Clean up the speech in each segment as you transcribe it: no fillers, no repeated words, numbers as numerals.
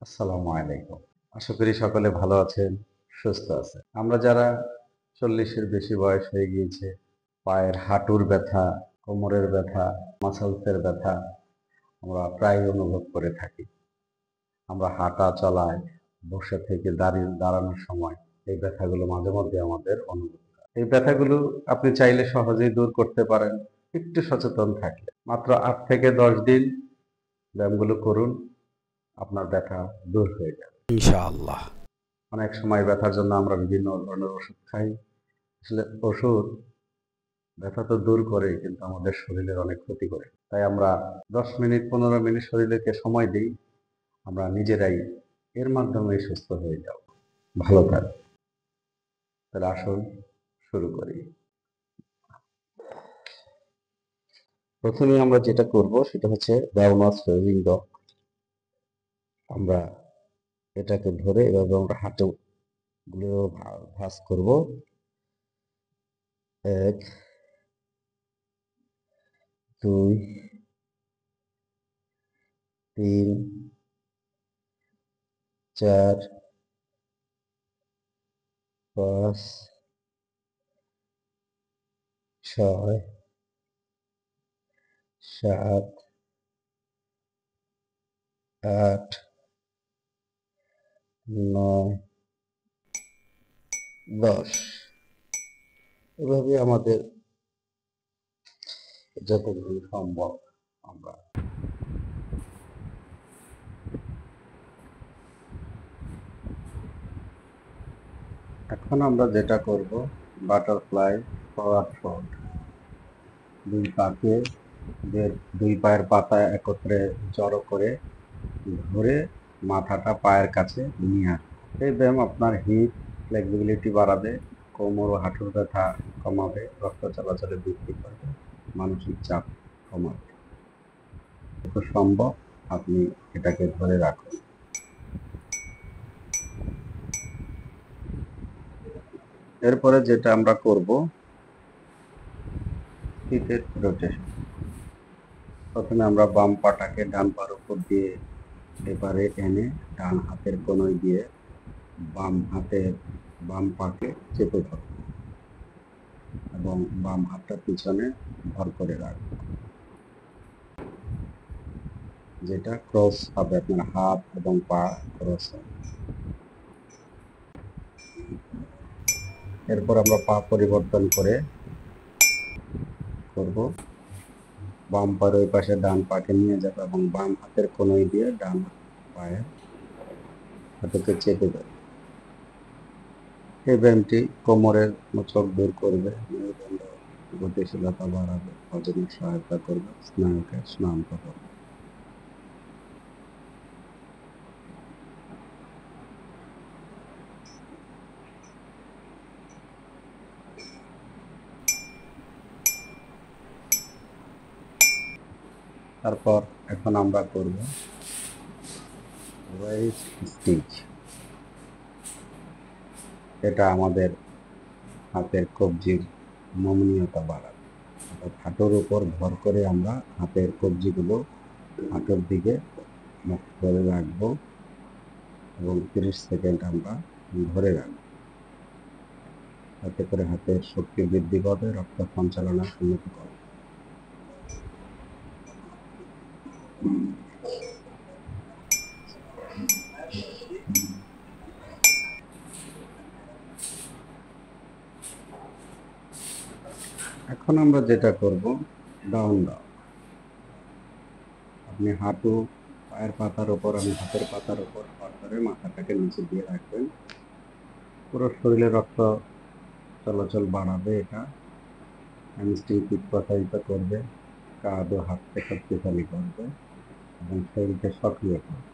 আসসালামু আলাইকুম। আশা করি সকলে ভালো আছেন, সুস্থ আছেন। আমরা যারা ৪০-এর বেশি বয়স হয়ে গিয়েছে, পায়ের হাঁটুর ব্যথা, কোমরের ব্যথা, মাসলসের ব্যথা আমরা প্রায়ই অনুভব করে থাকি। আমরা হাঁটা চলায়, বসে থেকে দাঁড়ানোর সময় এই ব্যথাগুলো মাঝে মধ্যে আমাদের অনুভব হয়। এই ব্যথাগুলো আপনি চাইলে সহজেই দূর করতে পারেন, একটু সচেতন থাকলে। মাত্র ৮ থেকে ১০ দিন ব্যায়ামগুলো করুন, আপনার ব্যথা দূর হয়ে যাবে। ইনশাআল্লাহ। অনেক সময় ব্যথার জন্য আমরা বিভিন্ন ধরনের ওষুধ খাই। আসলে ওষুধ ব্যথা তো দূর করে কিন্তু আমাদের শরীরের অনেক ক্ষতি করে। তাই আমরা ১০ মিনিট ১৫ মিনিট শরীরকে সময় দিই, আমরা নিজেরাই এর মাধ্যমেই সুস্থ হয়ে যাব, ভালো থাকব। তাহলে আসুন শুরু করি। প্রথমে আমরা যেটা করব সেটা হচ্ছে ডাউনার্স ফেজিং ডগ। আমরা এটাকে ধরে এভাবে আমরা হাঁটুগুলো ভাঁজ করব। ১, ২, ৩, ৪, ৫, ৬, ৭, ৮, ৯, ১০। এভাবে আমাদের যতগুলো সম্ভব আমরা এখন আমরা যেটা করব বাটারফ্লাই ফরওয়ার্ড ফোল্ড। দুই পায়ের পাতা একত্রে জড়ো করে ধরে মাথাটা পায়ের কাছে নিয়ে আসবে। এই ব্যায়াম আপনার হিপ ফ্লেক্সিবিলিটি বাড়াবে, কোমর ও হাঁটুর ব্যথা কমাবে, রক্ত চলাচলে বৃদ্ধি করবে, মানসিক চাপ কমাবে। যত সম্ভব আপনি এটাকে ধরে রাখুন। এরপরে যেটা আমরা করব ফিটের রোটেশন। প্রথমে আমরা বাম পাটাকে ডান পার উপর দিয়ে এবারে এনে ডান হাতের কনুই দিয়ে বাম পাকে চেপে ধরব এবং বাম হাতটা পিছনে ভর করে রাখব, যেটা ক্রস হবে, আপনার হাত এবং পা ক্রস হবে। এরপর আমরা পা পরিবর্তন করে করব, বাম পায়ের ওই পাশে ডান পাকে নিয়ে যাব এবং বাম হাতের কনুই দিয়ে ডান পায়ের হাঁটুকে চেপে দেব। এই ব্যায়ামটি কোমরের মোচড় দূর করবে, মেরুদণ্ড গতিশীলতা বাড়াবে, হজমে সহায়তা করবে, স্নায়ুকে স্নান্ত করবে। তারপর এখন আমরা করব ওয়েস্ট স্টিচ। এটা আমাদের হাতের কবজির নমনীয়তা বাড়াবে। অর্থাৎ হাঁটুর উপর ভর করে আমরা হাতের কবজিগুলো হাঁটুর দিকে মুখ করে রাখবো এবং 30 সেকেন্ড আমরা ধরে রাখবো। তাতে করে হাতের শক্তি বৃদ্ধি পাবে, রক্ত সঞ্চালনের উন্নতি করবে। এখন আমরা যেটা করব ডাউন ডগ। আপনি পায়ের পাতার উপর, আমি হাতের পাতার উপর ভর করে মাথাটাকে নিচে দিয়ে রাখবেন। পুরো শরীরে রক্ত চলাচল বাড়াবে, এটা হ্যামস্ট্রিং পিঠ প্রসারিত করবে, কাঁধ ও হাতকে শক্তিশালী করবে এবং শরীরকে সক্রিয় করবে।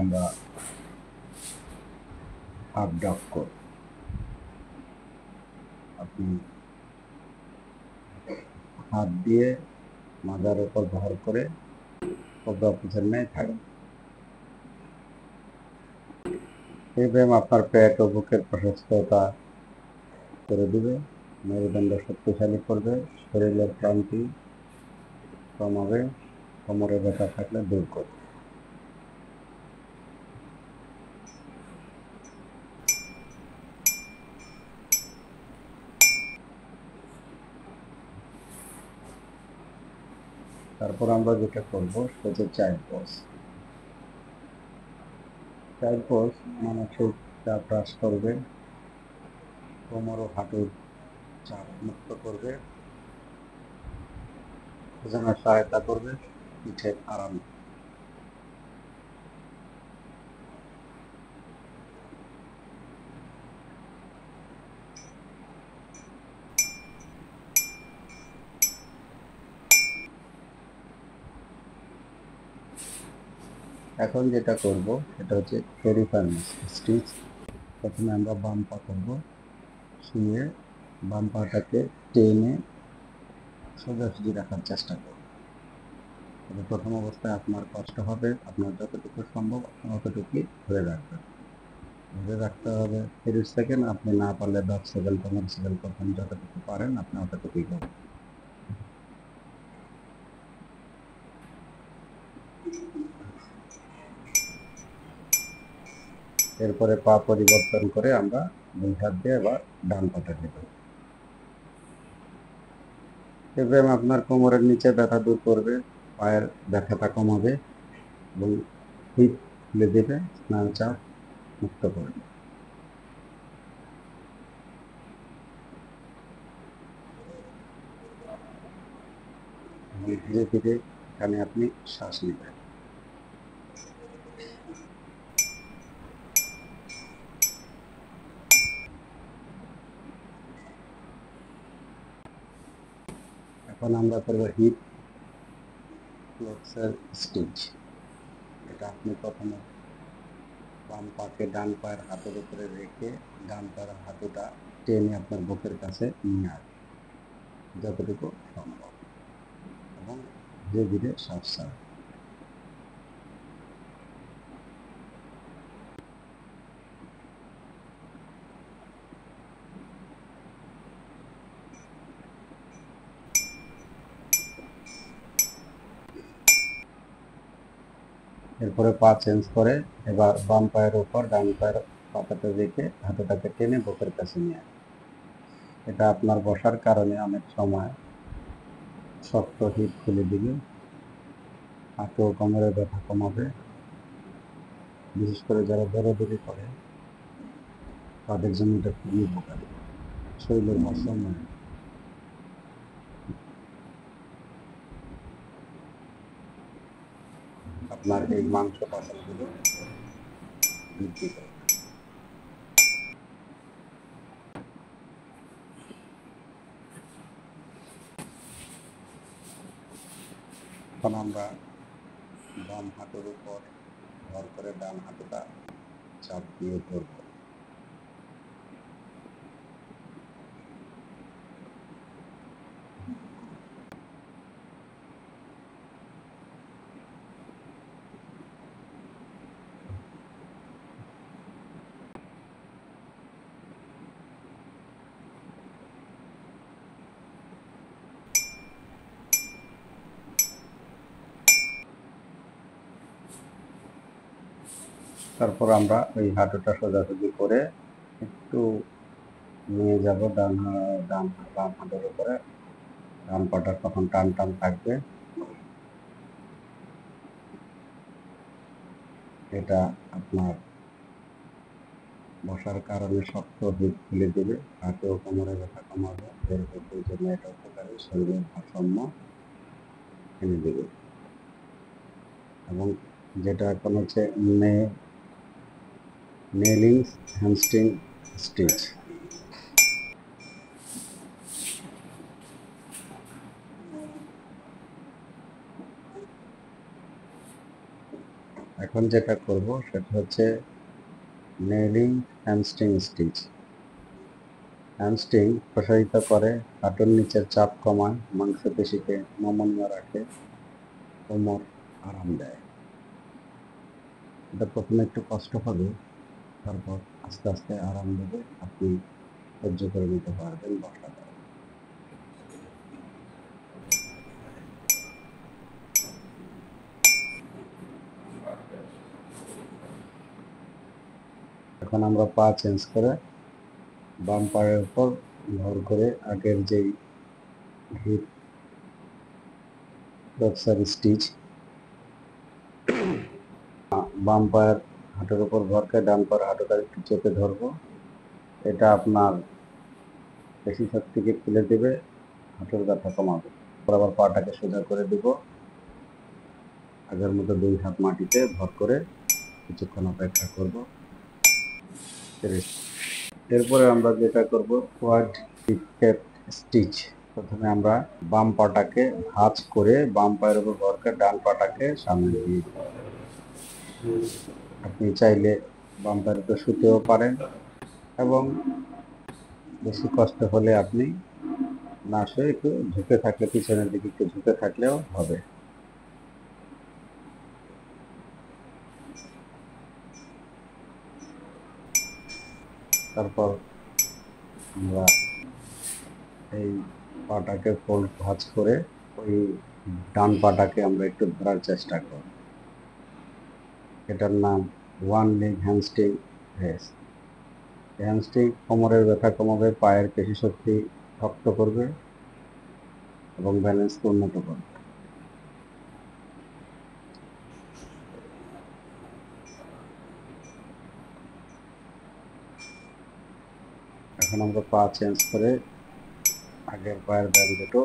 আমরা আপ ডগ করব। আপনি হাত দিয়ে মাথার উপর ভর করে কোবরা পিছন ন্যায় থাকবে। এই ব্যায়াম আপনার পেট ও বুকের প্রশস্ততা করে দিবে, মেরুদণ্ড শক্তিশালী করবে, শরীরের ক্লান্তি কমাবে, কোমরে ব্যথা থাকলে দূর করবে। তারপর আমরা যেটা করব সেটা চাইল্ড পজ। চাইল্ড পজ মানসিক চাপ হ্রাস করবে, কোমর ও হাঁটুর চাপ মুক্ত করবে, ওজনে সহায়তা করবে, পিঠের আরাম। এখন যেটা করব সেটা হচ্ছে পেরিফেরালস স্টিচ। প্রথমে আমরা বাম পা করব, শুয়ে বাম পাটাকে টেনে সোজাসুজি রাখার চেষ্টা করব। তবে প্রথম অবস্থায় আপনার কষ্ট হবে, আপনার যতটুকু সম্ভব আপনি অতটুকুই ধরে রাখবেন। ধরে রাখতে হবে 30 সেকেন্ড, আপনি না পারলে 10 সেকেন্ড 15 সেকেন্ড করবেন, যতটুকু পারেন আপনি অতটুকুই করবেন। এরপরে পা পরিবর্তন করে আমরা দুই হাত দিয়ে আবার ডান পাটা দেব। এই ব্যায়াম আপনার কোমরের নিচে ব্যথা দূর করবে, পায়ের ব্যথাটা কমাবে এবং হিপ খুলে দেবে, স্নায়ু চাপ মুক্ত করবে। ধীরে ধীরে এখানে আপনি শ্বাস নেবেন। এখন আমরা করব হিপ ফ্লেক্সর স্টিচ। এটা আপনি প্রথমে বাম পাকে ডান পায়ের হাতের উপরে রেখে ডান পায়ের হাঁটুটা টেনে আপনার বুকের কাছে নিয়ে আসবে যতটুকু সম্ভব, এবং ধীরে ধীরে শ্বাস ছাড়বে। এরপরে পা চেঞ্জ করে এবার বাম পায়ের উপর ডান পায়ের পাতাটা রেখে হাঁটুটাকে টেনে বুকের কাছে নিয়ে আসবে। এটা আপনার বসার কারণে অনেক সময় শক্ত হিপ খুলে দিবে, হাঁটু ও কোমরের ব্যথা কমাবে। বিশেষ করে যারা দৌড়াদৌড়ি করে তাদের জন্য এটা খুবই উপকারী। শরীরের ভারসাম্য আপনার এই মাংস পাশাগুলো বৃদ্ধি করে। এখন আমরা বাম হাঁটুর উপর ভর করে ডান হাঁটুটা চাপ দিয়ে ধরব। তারপর আমরা ওই হাঁটুটা সোজাসুজি করে একটু নিয়ে যাব বাম হাঁটুর উপরে। ডান পাটা তখন টান টান থাকবে। এটা আপনার বসার কারণে শক্ত হিপ খুলে দেবে, হাঁটু ও কোমরে ব্যথা কমাবে, এর জন্য এটা উপকারী, শরীরের ভারসাম্য এনে দেবে। এবং যেটা এখন হচ্ছে নেলিং হ্যামস্ট্রিং স্টিচ। এখন যেটা করব সেটা হচ্ছে নেলিং হ্যামস্ট্রিং স্টিচ। হ্যামস্ট্রিং প্রসারিত করে, হাঁটুর নিচের চাপ কমায়, মাংসপেশিকে নমনীয় রাখে, কোমর আরাম দেয়। এটা প্রথমে একটু কষ্ট হবে, তারপর আস্তে আস্তে আরাম দেবে। আপনি সহ্য করে নিতে পারবেন বসাটা। এখন আমরা পা চেঞ্জ করে বাম পায়ের উপর ভর করে আগের যেই হিপ বক্সার স্টিচ বাম পায়ের হাঁটুর উপর ভর করে ডান পায়ের হাঁটুটা একটু চেপে ধরবো। এটা আপনার পেশি শক্তিকে খুলে দেবে, হাঁটুর ব্যথা কমাবে। আবার পাটাকে সোজা করে দিব, আগের মতো 2 হাত মাটিতে ভর করে কিছুক্ষণ অপেক্ষা করব। এরপরে আমরা যেটা করব কোয়াড হিপ স্টিচ। প্রথমে আমরা বাম পাটাকে ভাঁজ করে বাম পায়ের উপর ভর করে ডান পাটাকে সামনে দিয়ে দিব। আপনি চাইলে বাম পায়ের উপর শুতেও পারেন এবং বেশি কষ্ট হলে আপনি না শুয়ে একটু ঝুঁকে থাকলে, পিছনের দিকে একটু ঝুঁকে থাকলেও হবে। তারপর আমরা এই পাটাকে ফোল্ড ভাঁজ করে ওই ডান পাটাকে আমরা একটু ধরার চেষ্টা করব। এটার নাম one leg hamstring race. Hamstring কোমরের ব্যথা কমাবে, পায়ের পেশি শক্তি শক্ত করবে এবং ব্যালেন্সকে উন্নত করবে। এখন আমরা পা চেঞ্জ করে আগের পায়ের ব্যায়াম দুটো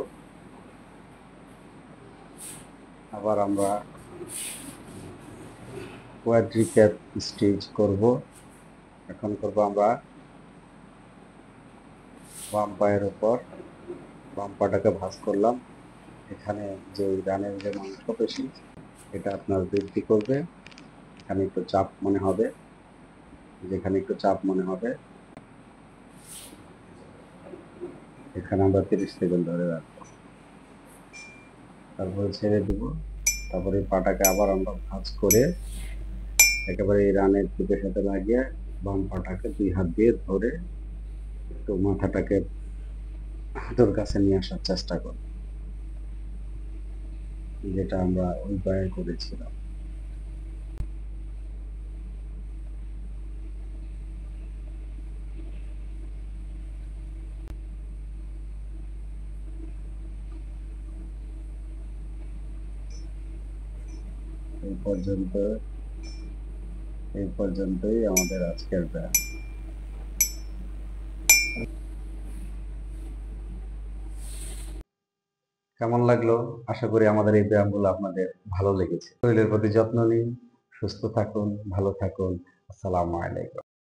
আবার আমরা কোয়াড্রিক্যাপ স্টিচ করব। এখন করব আমরা বাম পায়ের উপর বাম পাটাকে ভাঁজ করলাম। এখানে যে ডানের যে মাংসপেশি এটা আপনার বৃদ্ধি করবে। এখানে একটু চাপ মনে হবে, যেখানে একটু চাপ মনে হবে এখানে আমরা 30 সেকেন্ড ধরে রাখবো, তারপরে ছেড়ে দিব। তারপরে পাটাকে আবার আমরা ভাঁজ করে একেবারে এই রানের দিকের সাথে লাগিয়ে বাম পাটাকে 2 হাত দিয়ে ধরে একটু মাথাটাকে হাঁটুর কাছে নিয়ে আসার চেষ্টা করব, যেটা আমরা ওই পায়ে করেছিলাম। এই পর্যন্তই আমাদের আজকের ব্যায়াম। কেমন লাগলো? আশা করি আমাদের এই ব্যায়ামগুলো আপনাদের ভালো লেগেছে। শরীরের প্রতি যত্ন নিন, সুস্থ থাকুন, ভালো থাকুন। আসসালামু আলাইকুম।